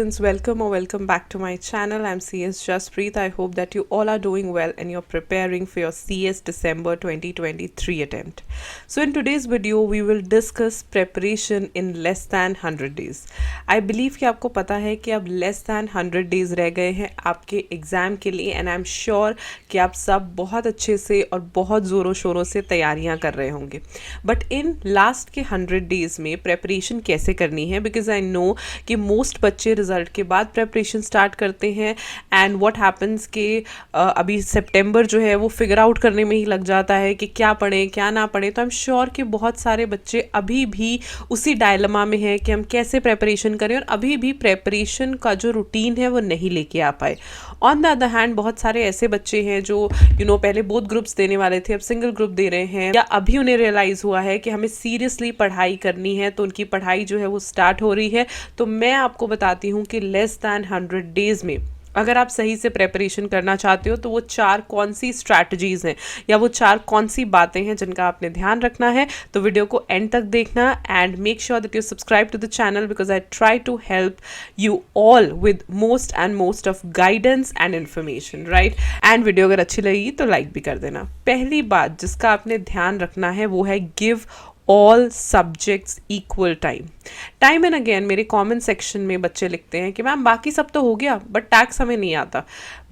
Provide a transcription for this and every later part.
students, welcome or welcome back to my channel. I'm CS Jaspreet. I hope that you all are doing well and you're preparing for your CS December 2023 attempt. So in today's video, we will discuss preparation in less than 100 days. I believe कि आपको पता है कि अब less than 100 days रह गए हैं आपके एग्ज़ाम के लिए and I'm sure कि आप सब बहुत अच्छे से और बहुत ज़ोरों शोरों से तैयारियां कर रहे होंगे. बट इन लास्ट के 100 डेज़ में प्रेपरेशन कैसे करनी है, बिकॉज आई नो कि मोस्ट बच्चे रिजल्ट के बाद प्रेपरेशन स्टार्ट करते हैं एंड व्हाट हैपन्स कि अभी सितंबर जो है वो फिगर आउट करने में ही लग जाता है कि क्या पढ़ें क्या ना पढ़ें. तो आई एम श्योर कि बहुत सारे बच्चे अभी भी उसी डायलमा में हैं कि हम कैसे प्रेपरेशन करें और अभी भी प्रेपरेशन का जो रूटीन है वो नहीं लेके आ पाए. ऑन द अदर हैंड बहुत सारे ऐसे बच्चे हैं जो पहले बोथ ग्रुप्स देने वाले थे, अब सिंगल ग्रुप दे रहे हैं, या अभी उन्हें रियलाइज़ हुआ है कि हमें सीरियसली पढ़ाई करनी है, तो उनकी पढ़ाई जो है वो स्टार्ट हो रही है. तो मैं आपको बताती हूँ कि लेस दैन 100 डेज़ में अगर आप सही से प्रेपरेशन करना चाहते हो तो वो 4 कौन सी स्ट्रैटेजीज़ हैं या वो 4 कौन सी बातें हैं जिनका आपने ध्यान रखना है. तो वीडियो को एंड तक देखना and make sure that you subscribe to the channel because I try to help you all with most of guidance and information, right. And video अगर अच्छी लगी तो लाइक भी कर देना. पहली बात जिसका आपने ध्यान रखना है वो है give all subjects equal time and again मेरे कमेंट सेक्शन में बच्चे लिखते हैं कि मैम बाकी सब तो हो गया बट टैक्स हमें नहीं आता.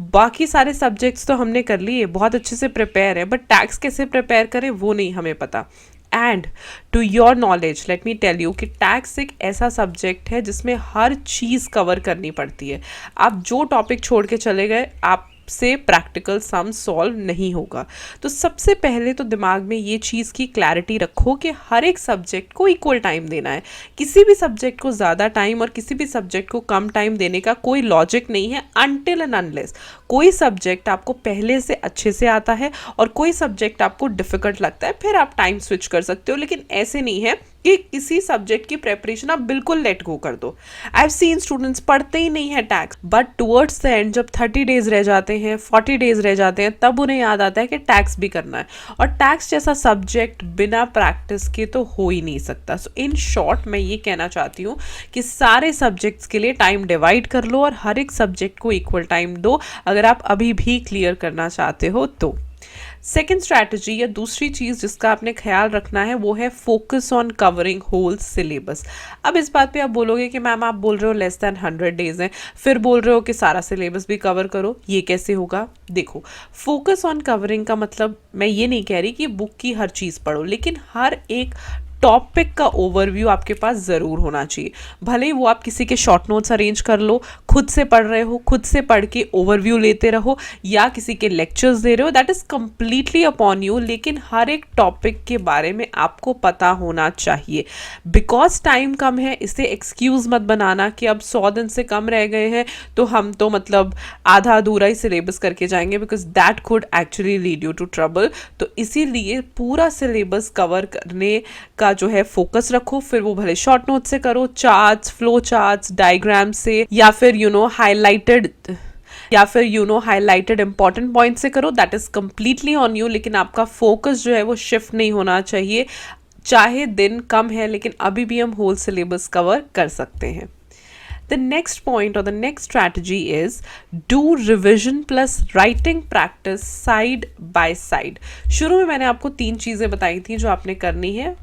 बाकी सारे सब्जेक्ट्स तो हमने कर लिए, बहुत अच्छे से प्रिपेयर है, बट टैक्स कैसे प्रिपेयर करें वो नहीं हमें पता. And to your knowledge let me tell you कि टैक्स एक ऐसा सब्जेक्ट है जिसमें हर चीज़ कवर करनी पड़ती है. आप जो टॉपिक छोड़ के चले गए आप से प्रैक्टिकल सम सॉल्व नहीं होगा. तो सबसे पहले तो दिमाग में ये चीज़ की क्लैरिटी रखो कि हर एक सब्जेक्ट को इक्वल टाइम देना है. किसी भी सब्जेक्ट को ज़्यादा टाइम और किसी भी सब्जेक्ट को कम टाइम देने का कोई लॉजिक नहीं है अनटिल एंड अनलेस कोई सब्जेक्ट आपको पहले से अच्छे से आता है और कोई सब्जेक्ट आपको डिफ़िकल्ट लगता है, फिर आप टाइम स्विच कर सकते हो. लेकिन ऐसे नहीं है कि किसी सब्जेक्ट की प्रेपरेशन आप बिल्कुल लेट गो कर दो. आई हैव सीन स्टूडेंट्स पढ़ते ही नहीं है tax, but towards the end जब 30 डेज रह जाते हैं, 40 डेज रह जाते हैं, तब उन्हें याद आता है कि टैक्स भी करना है. और टैक्स जैसा सब्जेक्ट बिना प्रैक्टिस के तो हो ही नहीं सकता. सो इन शॉर्ट मैं ये कहना चाहती हूँ कि सारे सब्जेक्ट्स के लिए टाइम डिवाइड कर लो और हर एक सब्जेक्ट को इक्वल टाइम दो अगर आप अभी भी क्लियर करना चाहते हो तो. सेकेंड स्ट्रैटेजी या दूसरी चीज़ जिसका आपने ख्याल रखना है वो है focus on covering whole syllabus. अब इस बात पे आप बोलोगे कि मैम आप बोल रहे हो लेस दैन 100 डेज़ हैं, फिर बोल रहे हो कि सारा सिलेबस भी कवर करो, ये कैसे होगा. देखो, फोकस ऑन कवरिंग का मतलब मैं ये नहीं कह रही कि बुक की हर चीज़ पढ़ो, लेकिन हर एक टॉपिक का ओवरव्यू आपके पास ज़रूर होना चाहिए. भले ही वो आप किसी के शॉर्ट नोट्स अरेंज कर लो, खुद से पढ़ रहे हो, खुद से पढ़ के ओवरव्यू लेते रहो, या किसी के लेक्चर्स दे रहे हो, that is completely upon you. लेकिन हर एक टॉपिक के बारे में आपको पता होना चाहिए. बिकॉज टाइम कम है इसे एक्सक्यूज़ मत बनाना कि अब 100 दिन से कम रह गए हैं तो हम तो मतलब आधा अधूरा ही सिलेबस करके जाएंगे, because that could actually lead you to trouble. तो इसीलिए पूरा सिलेबस कवर करने का जो है फोकस रखो. फिर वो भले शॉर्ट नोट से करो, चार्ट्स, फ्लो चार्ट्स, डायग्राम से, या फिर हाईलाइटेड इंपॉर्टेंट पॉइंट से करो. That is completely on you. लेकिन आपका फोकस जो है वो शिफ्ट नहीं होना चाहिए. चाहे दिन कम है लेकिन अभी भी हम होल सिलेबस कवर कर सकते हैं. The next point or the next strategy is do revision plus writing practice side by side. शुरू में मैंने आपको 3 चीज़ें बताई थी जो आपने करनी है.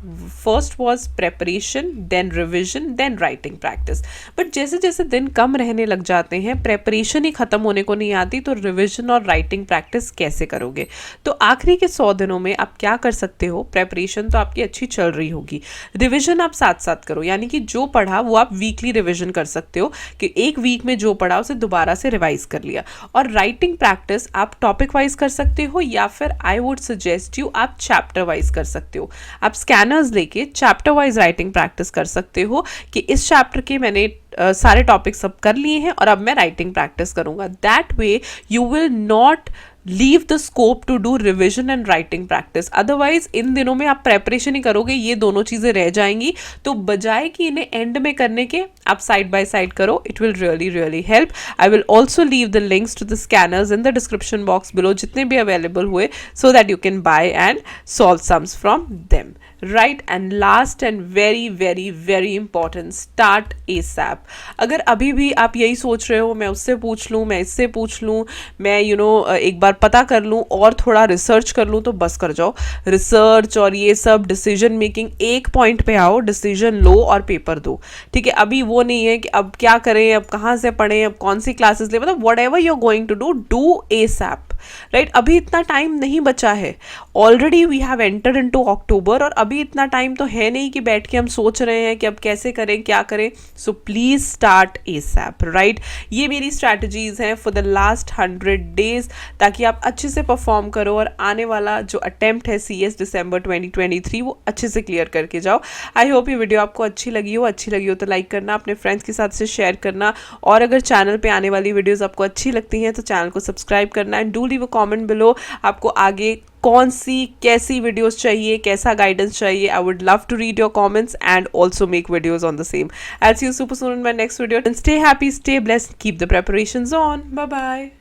First was preparation, then revision, then writing practice. But जैसे जैसे दिन कम रहने लग जाते हैं, प्रेपरेशन ही ख़त्म होने को नहीं आती, तो रिविजन और राइटिंग प्रैक्टिस कैसे करोगे. तो आखिरी के 100 दिनों में आप क्या कर सकते हो. प्रेपरेशन तो आपकी अच्छी चल रही होगी, रिविजन आप साथ साथ करो, यानी कि जो पढ़ा वो आप वीकली रिविजन कर सकते हो कि एक वीक में जो पढ़ा उसे दोबारा से रिवाइज कर लिया. और राइटिंग प्रैक्टिस आप टॉपिक वाइज कर सकते हो या फिर आई वुड सजेस्ट यू आप चैप्टर वाइज कर सकते हो. आप स्कैनर्स लेके चैप्टर वाइज राइटिंग प्रैक्टिस कर सकते हो कि इस चैप्टर के मैंने सारे टॉपिक्स सब कर लिए हैं और अब मैं राइटिंग प्रैक्टिस करूंगा. That way you will not leave the scope to do revision and writing practice. Otherwise इन दिनों में आप प्रेपरेशन ही करोगे, ये दोनों चीज़ें रह जाएंगी. तो बजाय कि इन्हें एंड में करने के आप साइड बाय साइड करो. It will really help. I will also leave the links to the scanners in the description box below, जितने भी अवेलेबल हुए, so that you can buy and solve sums from them. Right. And last and very very very important, start ASAP. अगर अभी भी आप यही सोच रहे हो मैं उससे पूछ लूँ, मैं इससे पूछ लूँ, मैं एक बार पता कर लूँ और थोड़ा रिसर्च कर लूँ, तो बस कर जाओ। रिसर्च और ये सब डिसीजन मेकिंग, एक पॉइंट पे आओ, डिसीजन लो और पेपर दो। ठीक है, अभी वो नहीं है कि अब क्या करें, अब कहाँ से पढ़ें, अब कौन सी क्लासेस ले, मतलब whatever you are going to do ASAP. Right, अभी इतना टाइम नहीं बचा है। Already we have entered into October, और अभी इतना टाइम तो है नहीं कि बैठ के हम सोच रहे हैं कि अब कैसे करें, क्या करें। So please start ASAP. Right, ये मेरी स्ट्रैटेजीज हैं फॉर द लास्ट 100 days, ताकि आप अच्छे से परफॉर्म करो और आने वाला जो अटेम्प्ट है CS दिसंबर 2023 वो अच्छे से क्लियर करके जाओ। आई होप ये वीडियो आपको अच्छी लगी हो तो लाइक करना, अपने फ्रेंड्स के साथ से शेयर करना, और अगर चैनल पे आने वाली वीडियोस आपको अच्छी लगती हैं तो चैनल को सब्सक्राइब करना। And do leave a comment below, आपको आगे कौन सी कैसी वीडियोस चाहिए, कैसा गाइडेंस चाहिए। I would love to read your comments and also make videos on the same. I'll see you super soon in my next video, and stay happy, stay blessed, keep the preparations on. Bye bye.